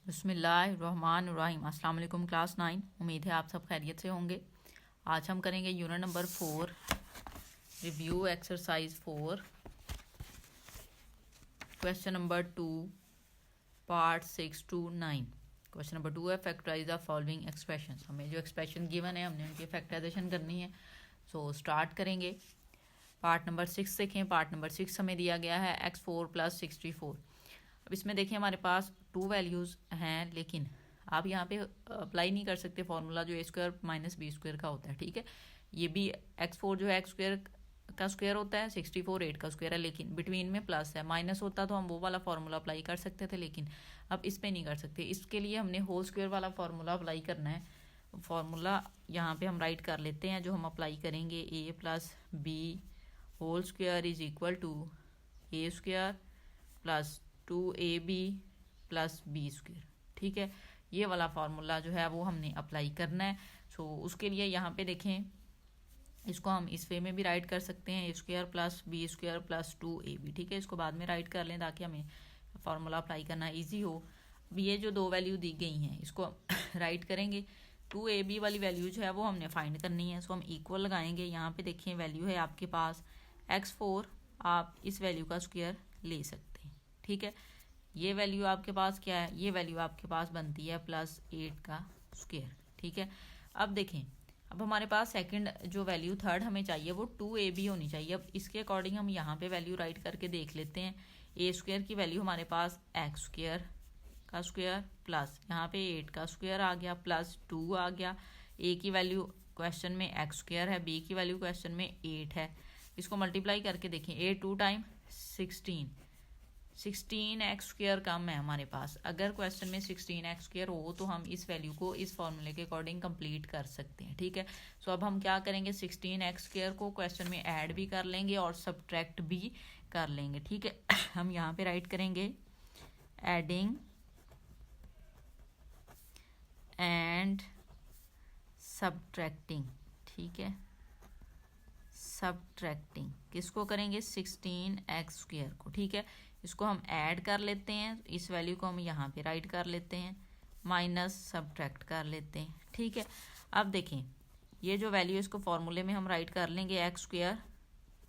बिस्मिल्लाहिर्रहमानिर्रहीम। अस्सलाम वालेकुम क्लास 9। उम्मीद है आप सब खैरियत से होंगे। आज हम करेंगे unit number 4 review exercise 4 question number 2 part 6 to 9। Question number 2 है फैक्टराइज द फॉलोइंग एक्सप्रेशंस। हमें जो एक्सप्रेशन गिवन है हमने उनकी फैक्टराइजेशन करनी है। सो स्टार्ट करेंगे। पार्ट नंबर 6 देखें। पार्ट नंबर 6 हमें दिया गया है x4 + 64। अब इसमें देखिए हमारे पास 2 वैल्यूज़ हैं, लेकिन आप यहाँ पे अप्लाई नहीं कर सकते फॉर्मूला जो a² - b² का होता है। ठीक है, ये भी x4 जो है x² का स्क्वायर होता है, 64 8 का स्क्वायर है, लेकिन बिटवीन में प्लस है। माइनस होता तो हम वो वाला फार्मूला अप्लाई कर सकते थे, लेकिन अब इस पे नहीं कर सकते। इसके लिए हमने होल स्क्वायर वाला फार्मूला अप्लाई करना है। फार्मूला यहाँ पे हम राइट कर लेते हैं जो हम अप्लाई करेंगे। a + b whole square is equal to a² + 2ab + b²। ठीक है, ये वाला फार्मूला जो है वो हमने अप्लाई करना है। सो उसके लिए यहाँ पे देखें, इसको हम इस वे में भी राइट कर सकते हैं a² + b² + 2ab। ठीक है, इसको बाद में राइट कर लें ताकि हमें फार्मूला अप्लाई करना ईजी हो। अब ये जो दो वैल्यू दी गई हैं इसको राइट करेंगे। 2ab वाली वैल्यू जो है वो हमने फाइंड करनी है। सो हम इक्वल लगाएंगे। यहाँ पे देखिए वैल्यू है आपके पास x4, आप इस वैल्यू का स्क्वायर ले सकते हैं। ठीक है, ये वैल्यू आपके पास क्या है, ये वैल्यू आपके पास बनती है +8 का स्क्वायर। ठीक है, अब देखें, अब हमारे पास सेकंड जो वैल्यू थर्ड हमें चाहिए वो 2ab होनी चाहिए। अब इसके अकॉर्डिंग हम यहाँ पे वैल्यू राइट करके देख लेते हैं। a² की वैल्यू हमारे पास x² का स्क्वायर प्लस यहाँ पे 8 का स्क्वायर आ गया प्लस 2 आ गया। a की वैल्यू क्वेश्चन में x² है, b की वैल्यू क्वेश्चन में 8 है। इसको मल्टीप्लाई करके देखें, 8 2 टाइम 16x² कम है हमारे पास। अगर क्वेश्चन में 16x² हो तो हम इस वैल्यू को इस फॉर्मूले के अकॉर्डिंग कंप्लीट कर सकते हैं। ठीक है, सो अब हम क्या करेंगे, 16x² को क्वेश्चन में ऐड भी कर लेंगे और सब्ट्रैक्ट भी कर लेंगे। ठीक है, हम यहाँ पे राइट करेंगे एडिंग एंड सब्ट्रैक्टिंग। ठीक है, सब्ट्रैक्टिंग किसको करेंगे, 16x² को। ठीक है, इसको हम ऐड कर लेते हैं, इस वैल्यू को हम यहाँ पे राइट कर लेते हैं, माइनस सब्ट्रैक्ट कर लेते हैं। ठीक है, अब देखें ये जो वैल्यू इसको फॉर्मूले में हम राइट कर लेंगे x²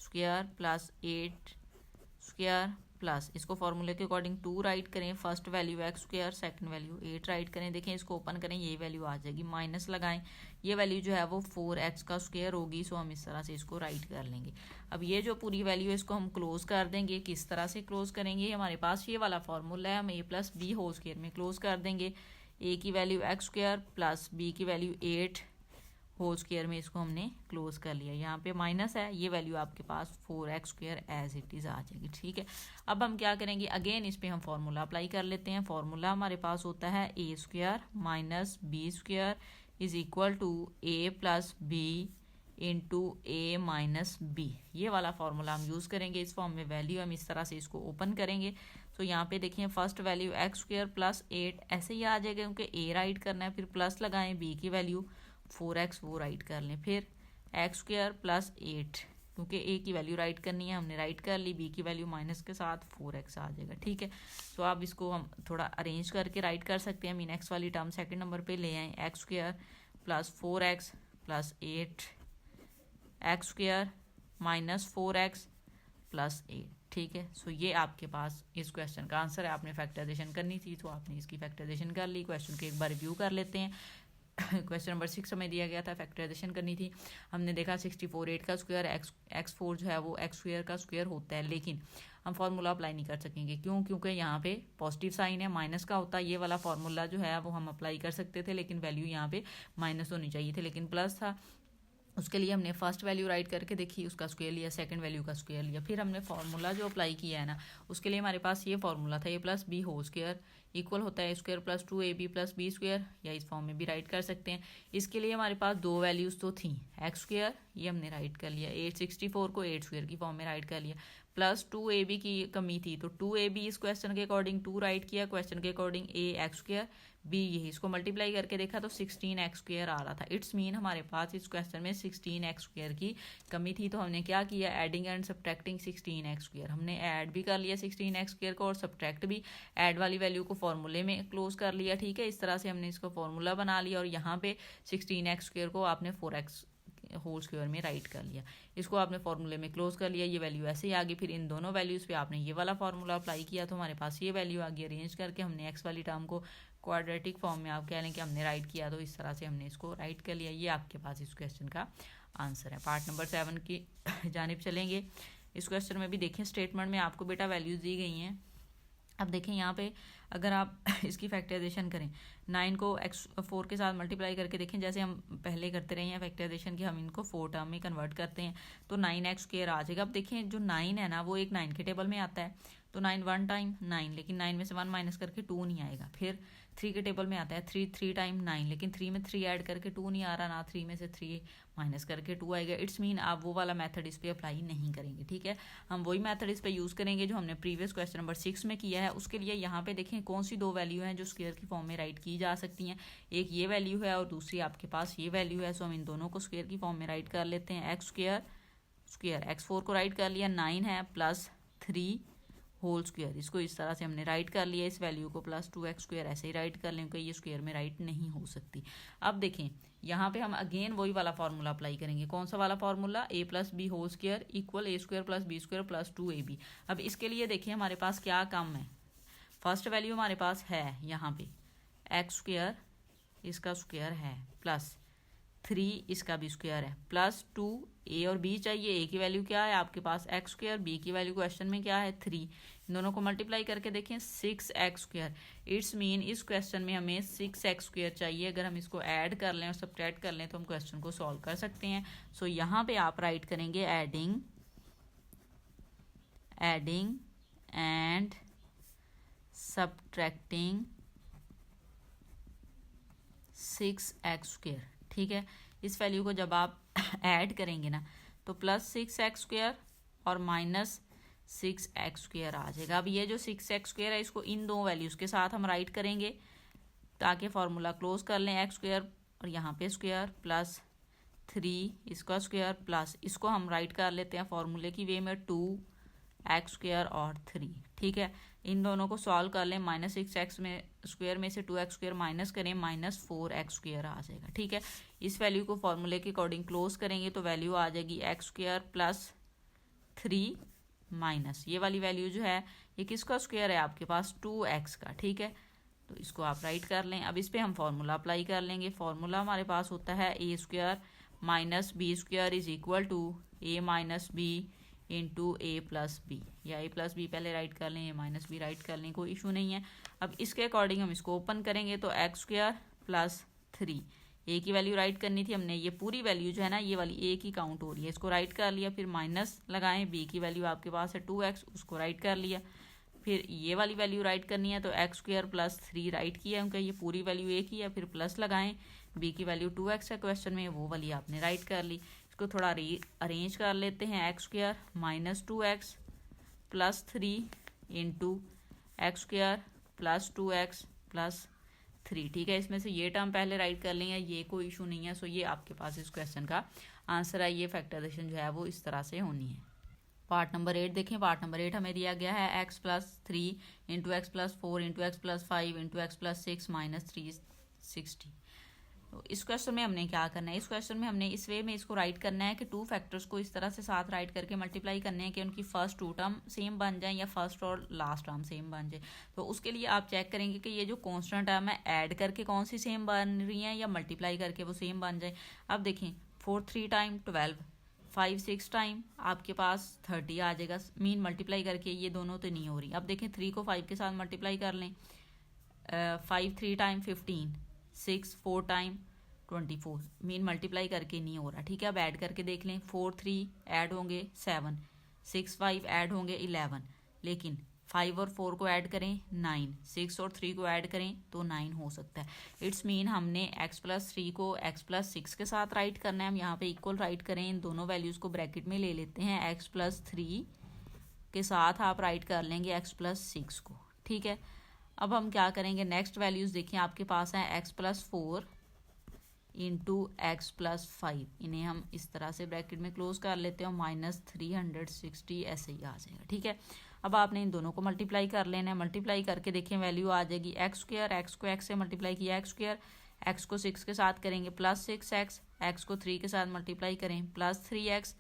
+ 8² प्लस इसको फॉर्मूले के अकॉर्डिंग 2 राइट करें। First value x², second value 8 right करें। देखें इसको ओपन करें, ये वैल्यू आ जाएगी, माइनस लगाएं, ये वैल्यू जो है वो 4x का स्क्वायर होगी। सो हम इस तरह से इसको राइट कर लेंगे। अब ये जो पूरी वैल्यू है इसको हम क्लोज कर देंगे। किस तरह से क्लोज करेंगे, हमारे पास ये वाला फॉर्मूला है, हम a + b होल स्क्वायर में क्लोज कर देंगे। a की वैल्यू x² प्लस b की वैल्यू 8 होल स्क्वायर में इसको हमने क्लोज कर लिया। यहाँ पे माइनस है, ये वैल्यू आपके पास 4x² एज इट इज़ आ जाएगी। ठीक है, अब हम क्या करेंगे, अगेन इस पे हम फार्मूला अप्लाई कर लेते हैं। फार्मूला हमारे पास होता है a² - b² is equal to a + b into a - b। ये वाला फार्मूला हम यूज़ करेंगे। इस फॉर्म में वैल्यू हम इस तरह से इसको ओपन करेंगे। सो यहाँ पे देखिए फर्स्ट वैल्यू x² + 8 ऐसे ही आ जाएगा, क्योंकि a राइट करना है, फिर प्लस लगाएं, b की वैल्यू 4x वो राइट कर लें, फिर x² + 8 क्योंकि a की वैल्यू राइट करनी है, हमने राइट कर ली, b की वैल्यू माइनस के साथ 4x आ जाएगा। ठीक है, तो आप इसको हम थोड़ा अरेंज करके राइट कर सकते हैं। मीन x वाली टर्म सेकंड नंबर पे ले आए, x² + 4x + 8 x² - 4x + 8। ठीक है, सो ये आपके पास इस क्वेश्चन का आंसर है। आपने फैक्टराइजेशन करनी थी तो आपने इसकी फैक्टराइजेशन कर ली। क्वेश्चन के एक बार रिव्यू कर लेते हैं। क्वेश्चन नंबर 6 हमें दिया गया था, फैक्टराइजेशन करनी थी। हमने देखा 64 8 का स्क्वायर, x4 जो है वो x² का स्क्वायर होता है, लेकिन हम फार्मूला अप्लाई नहीं कर सकेंगे। क्यों, क्योंकि यहाँ पे पॉजिटिव साइन है, माइनस का होता है। ये वाला फार्मूला जो है वो हम अप्लाई कर सकते थे, लेकिन वैल्यू यहाँ पे माइनस होनी चाहिए थी, लेकिन प्लस था। उसके लिए हमने फर्स्ट वैल्यू राइट करके देखी, उसका स्क्वायर लिया, सेकंड वैल्यू का स्क्वायर लिया, फिर हमने फार्मूला जो अप्लाई किया है ना, उसके लिए हमारे पास ये फार्मूला था, a + b whole square equal होता है a² + 2ab + b², या इस फॉर्म में भी राइट कर सकते हैं। इसके लिए हमारे पास दो वैल्यूज़ तो थी, x² ये हमने राइट कर लिया, 864 को 8² की फॉर्म में राइट कर लिया, प्लस 2ab की कमी थी, तो 2ab इस क्वेश्चन के अकॉर्डिंग 2 राइट किया, क्वेश्चन के according a x square b यही, इसको मल्टीप्लाई करके देखा तो 16x स्क्वायर आ रहा था। इट्स मीन हमारे पास इस क्वेश्चन में 16x स्क्वायर की कमी थी। तो हमने क्या किया, adding and subtracting 16x square, हमने ऐड भी कर लिया 16x स्क्वायर को और सब्ट्रैक्ट भी, ऐड वाली वैल्यू को फॉर्मूले में क्लोज कर लिया। ठीक है, इस तरह से हमने इसको फॉर्मूला बना लिया और यहाँ पे 16x स्क्वायर को आपने 4x होल स्क्वायर में राइट कर लिया, इसको आपने फॉर्मूले में क्लोज कर लिया, ये वैल्यू ऐसे ही आ गई। फिर इन दोनों वैल्यूज़ पे आपने ये वाला फार्मूला अप्लाई किया तो हमारे पास ये वैल्यू आ गई। अरेंज करके हमने एक्स वाली टर्म को क्वाड्रेटिक फॉर्म में आप कह लें कि हमने राइट किया, तो इस तरह से हमने इसको राइट कर लिया। ये आपके पास इस क्वेश्चन का आंसर है। पार्ट नंबर 7 की जानिब चलेंगे। इस क्वेश्चन में भी देखें, स्टेटमेंट में आपको बेटा वैल्यूज दी गई हैं। अब देखें यहाँ पे अगर आप इसकी फैक्टराइजेशन करें, 9 को x4 के साथ मल्टीप्लाई करके देखें, जैसे हम पहले करते रहे हैं फैक्टराइजेशन की, हम इनको 4 टर्म में कन्वर्ट करते हैं तो 9x स्क्वायर आ जाएगा। अब देखें जो 9 है ना वो एक 9 के टेबल में आता है, तो 9 1 टाइम 9, लेकिन 9 में से 1 माइनस करके 2 नहीं आएगा। फिर 3 के टेबल में आता है 3 3 टाइम 9, लेकिन 3 में 3 ऐड करके 2 नहीं आ रहा ना, 3 में से 3 माइनस करके 2 आएगा। इट्स मीन आप वो वाला मेथड इस पर अप्लाई नहीं करेंगे। ठीक है, हम वही मेथड इस पर यूज़ करेंगे जो हमने प्रीवियस क्वेश्चन नंबर 6 में किया है। उसके लिए यहाँ पे देखें कौन सी 2 वैल्यू हैं जो स्क्वायर की फॉर्म में राइट की जा सकती हैं। एक ये वैल्यू है और दूसरी आपके पास ये वैल्यू है। सो हम इन दोनों को स्क्वायर की फॉर्म में राइट कर लेते हैं। एक्स स्क्वायर स्क्वायर x4 को राइट कर लिया, 9 है प्लस 3 होल स्क्वायर, इसको इस तरह से हमने राइट कर लिया। इस वैल्यू को प्लस 2x स्क्वायर ऐसे ही राइट कर लें क्योंकि ये स्क्वायर में राइट नहीं हो सकती। अब देखें यहाँ पे हम अगेन वही वाला फार्मूला अप्लाई करेंगे। कौन सा वाला formula, a plus b whole square equal a square plus b square plus 2ab। अब इसके लिए देखिए हमारे पास क्या कम है। फर्स्ट वैल्यू हमारे पास है यहाँ पे एक्स स्क्वायर, इसका स्क्वायर है, प्लस 3 इसका भी स्क्वायर है, प्लस 2 a और b चाहिए। a की वैल्यू क्या है आपके पास एक्स स्क्वायर, b की वैल्यू क्वेश्चन में क्या है 3। इन दोनों को मल्टीप्लाई करके देखें 6x स्क्वायर। इट्स मीन इस क्वेश्चन में हमें 6x स्क्वायर चाहिए। अगर हम इसको ऐड कर लें और सब्ट्रैक्ट कर लें तो हम क्वेश्चन को सॉल्व कर सकते हैं। सो यहाँ पे आप राइट करेंगे adding and subtracting 6x square. ठीक है, इस वैल्यू को जब आप ऐड करेंगे ना तो प्लस 6x स्क्वायर और माइनस 6x स्क्वायर आ जाएगा। अब ये जो 6x स्क्वायर है इसको इन दो वैल्यूज़ के साथ हम राइट करेंगे ताकि फार्मूला क्लोज कर लें। एक्स स्क्वायर और यहाँ पे स्क्वायर प्लस 3 इसका स्क्वायर प्लस इसको हम राइट कर लेते हैं फार्मूले की वे में 2x स्क्वायर और 3। ठीक है, इन दोनों को सॉल्व कर लें। माइनस 6x में स्क्वायर में से 2x स्क्वायर माइनस करें, माइनस 4x स्क्वायर आ जाएगा। ठीक है, इस वैल्यू को फार्मूले के अकॉर्डिंग क्लोज करेंगे तो वैल्यू आ जाएगी एक्स स्क्वायर प्लस 3 माइनस ये वाली वैल्यू जो है ये किसका स्क्वायर है आपके पास 2x का। ठीक है, तो इसको आप राइट कर लें। अब इस पर हम फार्मूला अप्लाई कर लेंगे। फार्मूला हमारे पास होता है a square minus b square is equal to a minus b into a plus b, या a प्लस बी पहले राइट कर लें, a माइनस बी राइट कर लें, कोई इशू नहीं है। अब इसके अकॉर्डिंग हम इसको ओपन करेंगे तो एक्स स्क्वायर प्लस 3 ए की वैल्यू राइट करनी थी हमने, ये पूरी वैल्यू जो है ना ये वाली ए की काउंट हो रही है, इसको राइट कर लिया। फिर माइनस लगाएं, बी की वैल्यू आपके पास है 2x, उसको राइट कर लिया। फिर ये वाली वैल्यू राइट करनी है तो एक्स स्क्वायर प्लस 3 राइट किया क्योंकि ये पूरी वैल्यू ए की है। फिर प्लस लगाएं, बी की वैल्यू 2x है क्वेश्चन में, वो वाली आपने राइट कर ली। इसको थोड़ा अरेंज कर लेते हैं। X square minus 2x plus 3 into x square plus 2x plus 3। ठीक है, इसमें से ये टर्म पहले राइट कर लेंगे, ये कोई इशू नहीं है। सो ये आपके पास इस क्वेश्चन का आंसर है। ये फैक्टराइजेशन जो है वो इस तरह से होनी है। पार्ट नंबर 8 देखें। पार्ट नंबर 8 हमें दिया गया है x plus 3 into x plus 4 into x plus 5 into x plus 6 minus 360। तो इस क्वेश्चन में हमने क्या करना है, इस क्वेश्चन में हमने इस वे में इसको राइट करना है कि 2 फैक्टर्स को इस तरह से साथ राइट करके मल्टीप्लाई करने हैं कि उनकी फर्स्ट 2 टर्म सेम बन जाए या फर्स्ट और लास्ट टर्म सेम बन जाए। तो उसके लिए आप चेक करेंगे कि ये जो कॉन्स्टेंट टर्म है ऐड करके कौन सी सेम बन रही है या मल्टीप्लाई करके वो सेम बन जाए। अब देखें 4 3 टाइम 12, 5 6 टाइम आपके पास 30 आ जाएगा। मीन मल्टीप्लाई करके ये दोनों तो नहीं हो रही। अब देखें 3 को 5 के साथ मल्टीप्लाई कर लें, 5 3 टाइम 15, 6 4 टाइम 24, मीन मल्टीप्लाई करके नहीं हो रहा। ठीक है, अब ऐड करके देख लें, 4 3 ऐड होंगे 7, 6 5 ऐड होंगे 11, लेकिन 5 और 4 को ऐड करें 9, 6 और 3 को ऐड करें तो 9 हो सकता है। इट्स मीन हमने x प्लस 3 को x प्लस 6 के साथ राइट करना है। हम यहाँ पे इक्वल राइट करें, इन दोनों वैल्यूज़ को ब्रैकेट में ले लेते हैं। x प्लस 3 के साथ आप राइट कर लेंगे x+6 को, ठीक है। अब हम क्या करेंगे, नेक्स्ट वैल्यूज़ देखिए आपके पास हैं x+4 इंटू x+5, इन्हें हम इस तरह से ब्रैकेट में क्लोज कर लेते हैं और -360 ऐसे ही आ जाएगा, ठीक है। अब आपने इन दोनों को मल्टीप्लाई कर लेना है, मल्टीप्लाई करके देखें वैल्यू आ जाएगी x², x को x से मल्टीप्लाई किया x², x को 6 के साथ करेंगे +6x, x को 3 के साथ मल्टीप्लाई करें +3x,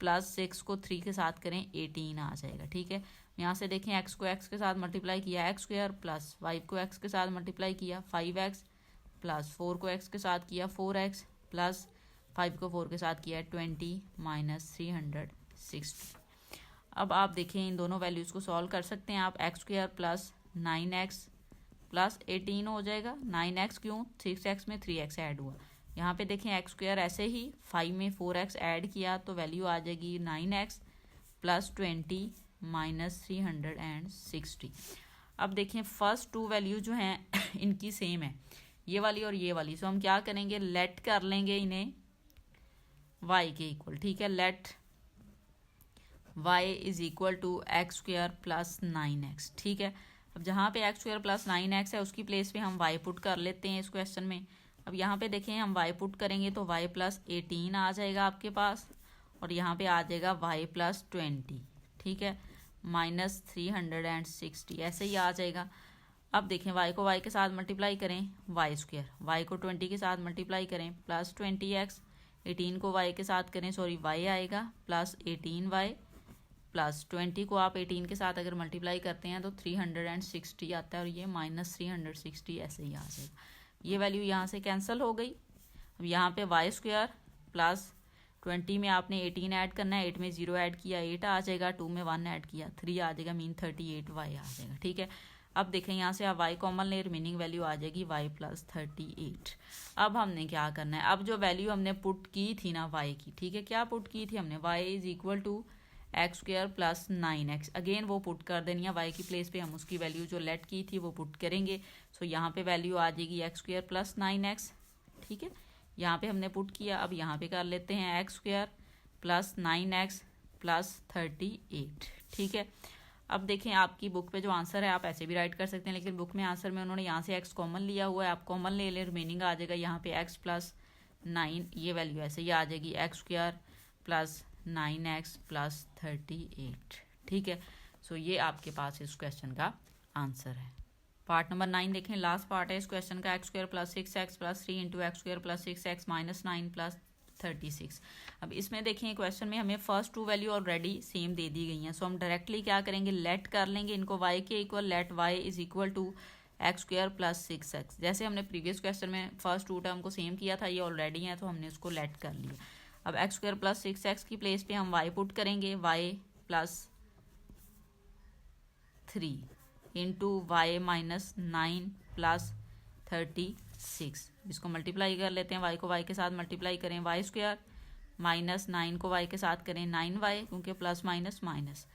+6 को 3 के साथ करें 18 आ जाएगा, ठीक है। यहाँ से देखें x को x के साथ मल्टीप्लाई किया x² प्लस 5 को x के साथ मल्टीप्लाई किया 5x प्लस 4 को x के साथ किया 4x प्लस 5 को 4 के साथ किया 20 -360। अब आप देखें इन दोनों वैल्यूज़ को सॉल्व कर सकते हैं आप, x² प्लस 9x प्लस 18 हो जाएगा। 9x क्यों, 6x में 3x ऐड हुआ। यहाँ पे देखें x² ऐसे ही 5 में 4x ऐड किया तो वैल्यू आ जाएगी 9x प्लस 20 -360। अब देखें फर्स्ट टू वैल्यू जो हैं इनकी सेम है, ये वाली और ये वाली, सो हम क्या करेंगे, लेट कर लेंगे इन्हें y के इक्वल, ठीक है। Let y is equal to x² plus 9x, ठीक है। अब जहाँ पे x² प्लस 9x है उसकी प्लेस पे हम y पुट कर लेते हैं इस क्वेश्चन में। अब यहाँ पे देखें हम y पुट करेंगे तो y प्लस 18 आ जाएगा आपके पास, और यहाँ पे आ जाएगा y प्लस 20, ठीक है, -360 ऐसे ही आ जाएगा। अब देखें y को y के साथ मल्टीप्लाई करें y², y को 20 के साथ मल्टीप्लाई करें प्लस 20x, 18 को y के साथ करें y आएगा प्लस 18y प्लस 20 को आप 18 के साथ अगर मल्टीप्लाई करते हैं तो 360 आता है, और ये -360 ऐसे ही आ जाएगा। ये वैल्यू यहाँ से कैंसिल हो गई। अब यहाँ पे y² प्लस 20 में आपने 18 ऐड करना है, 8 में 0 ऐड किया 8 आ जाएगा, 2 में 1 ऐड किया 3 आ जाएगा, मीन 38y आ जाएगा, ठीक है। अब देखें यहाँ से आप y कॉमन ले, रिमेनिंग वैल्यू आ जाएगी y प्लस 38। अब हमने क्या करना है, अब जो वैल्यू हमने पुट की थी ना y की, ठीक है, क्या पुट की थी हमने, y is equal to x² plus 9x, again वो पुट कर देनी है y की प्लेस पे, हम उसकी वैल्यू जो लेट की थी वो पुट करेंगे। सो यहाँ पे वैल्यू आ जाएगी x² प्लस 9x, ठीक है, यहाँ पे हमने पुट किया। अब यहाँ पे कर लेते हैं x² प्लस 9x प्लस 38, ठीक है। अब देखें आपकी बुक पे जो आंसर है आप ऐसे भी राइट कर सकते हैं, लेकिन बुक में आंसर में उन्होंने यहाँ से x कॉमन लिया हुआ है, आप कॉमन ले लें, रिमेनिंग आ जाएगा यहाँ पे x प्लस 9, ये वैल्यू ऐसे ही आ जाएगी x² प्लस 9x प्लस 38, ठीक है। सो ये आपके पास इस क्वेश्चन का आंसर है। पार्ट नंबर 9 देखें, लास्ट पार्ट है इस क्वेश्चन का, x² plus 6x plus 3 into x² plus 6x minus 9 plus 36। अब इसमें देखें क्वेश्चन में हमें first two value already same दे दी गई हैं, सो हम डायरेक्टली क्या करेंगे, लेट कर लेंगे इनको y के equal, let y is equal to x² plus 6x। जैसे हमने प्रीवियस क्वेश्चन में फर्स्ट टू टर्म को सेम किया था, ये ऑलरेडी है तो हमने उसको लेट कर लिया। अब x² प्लस 6x की प्लेस पे हम y पुट करेंगे, y plus 3 into y minus 9 plus 36, इसको मल्टीप्लाई कर लेते हैं, y को y के साथ मल्टीप्लाई करें y² माइनस 9 को y के साथ करें 9y, क्योंकि प्लस माइनस माइनस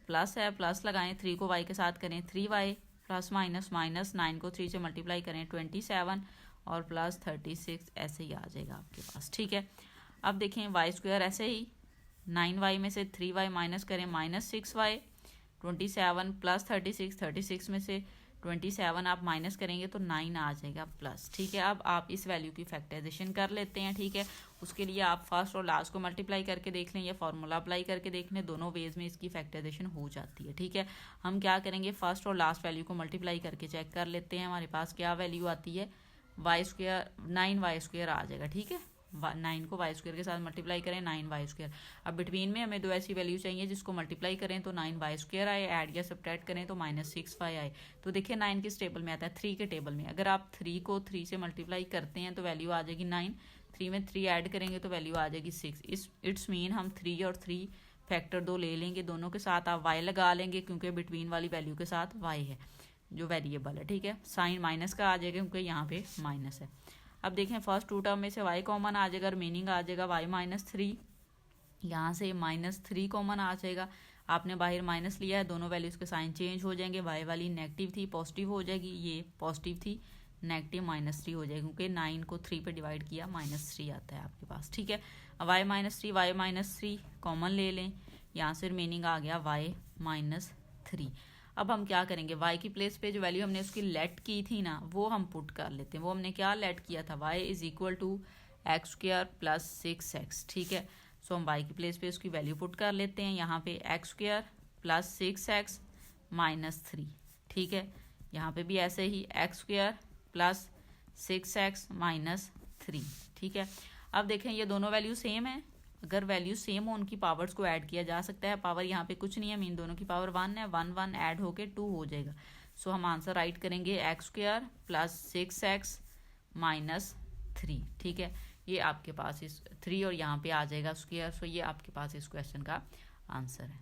प्लस है, प्लस लगाएं, 3 को y के साथ करें 3y प्लस माइनस माइनस 9 को 3 से मल्टीप्लाई करें 27 और प्लस 36 ऐसे ही आ जाएगा आपके पास, ठीक है। अब देखें y² ऐसे ही 9y में से 3y माइनस करें -6y, 27 प्लस 36 में से 27 आप माइनस करेंगे तो 9 आ जाएगा प्लस, ठीक है। अब आप इस वैल्यू की फैक्टराइजेशन कर लेते हैं, ठीक है। उसके लिए आप फर्स्ट और लास्ट को मल्टीप्लाई करके देख लें या फॉर्मूला अप्लाई करके देख लें, दोनों वेज में इसकी फैक्टराइजेशन हो जाती है, ठीक है। हम क्या करेंगे, फर्स्ट और लास्ट वैल्यू को मल्टीप्लाई करके चेक कर लेते हैं, हमारे पास क्या वैल्यू आती है, y² 9y² आ जाएगा, ठीक है। 9 को y² के साथ मल्टीप्लाई करें 9y²। अब बिटवीन में हमें दो ऐसी वैल्यू चाहिए जिसको मल्टीप्लाई करें तो 9y² आए, ऐड या सब्ट्रैक्ट करें तो -6y आए। तो देखिए 9 किस टेबल में आता है, 3 के टेबल में। अगर आप 3 को 3 से मल्टीप्लाई करते हैं तो वैल्यू आ जाएगी 9, 3 में 3 ऐड करेंगे तो वैल्यू आ जाएगी 6। इट्स मीन हम 3 और 3 फैक्टर 2 ले लेंगे, दोनों के साथ आप y लगा लेंगे क्योंकि बिटवीन वाली वैल्यू के साथ y है जो वेरिएबल है, ठीक है। साइन माइनस का आ जाएगा क्योंकि यहाँ पे माइनस है। अब देखें फर्स्ट टू टर्म में से y कॉमन आ जाएगा, रिमेनिंग आ जाएगा y माइनस 3, यहाँ से -3 कॉमन आ जाएगा, आपने बाहर माइनस लिया है, दोनों वैल्यूज़ के साइन चेंज हो जाएंगे, y वाली नेगेटिव थी पॉजिटिव हो जाएगी, ये पॉजिटिव थी नेगेटिव -3 हो जाएगी, क्योंकि 9 को 3 पे डिवाइड किया -3 आता है आपके पास, ठीक है। अब y माइनस 3 कॉमन ले लें, यहाँ से रिमेनिंग आ गया y-3। अब हम क्या करेंगे, y की प्लेस पे जो वैल्यू हमने उसकी लेट की थी ना वो हम पुट कर लेते हैं। वो हमने क्या लेट किया था, y = x² + 6x। ठीक है, सो हम y की प्लेस पे उसकी वैल्यू पुट कर लेते हैं। यहाँ पे x² + 6x - 3। ठीक है, यहाँ पे भी ऐसे ही x² + 6x - 3। ठीक है, अब देखें ये दोनों वैल्यू सेम है। अगर वैल्यू सेम हो उनकी पावर्स को ऐड किया जा सकता है। पावर यहाँ पे कुछ नहीं है, मीन दोनों की पावर 1 है। 1 1 ऐड होके 2 हो जाएगा। सो हम आंसर राइट करेंगे x² + 6x - 3। ठीक है, ये आपके पास इस 3 और यहाँ पे आ जाएगा स्क्वायर। सो ये आपके पास इस क्वेश्चन का आंसर है।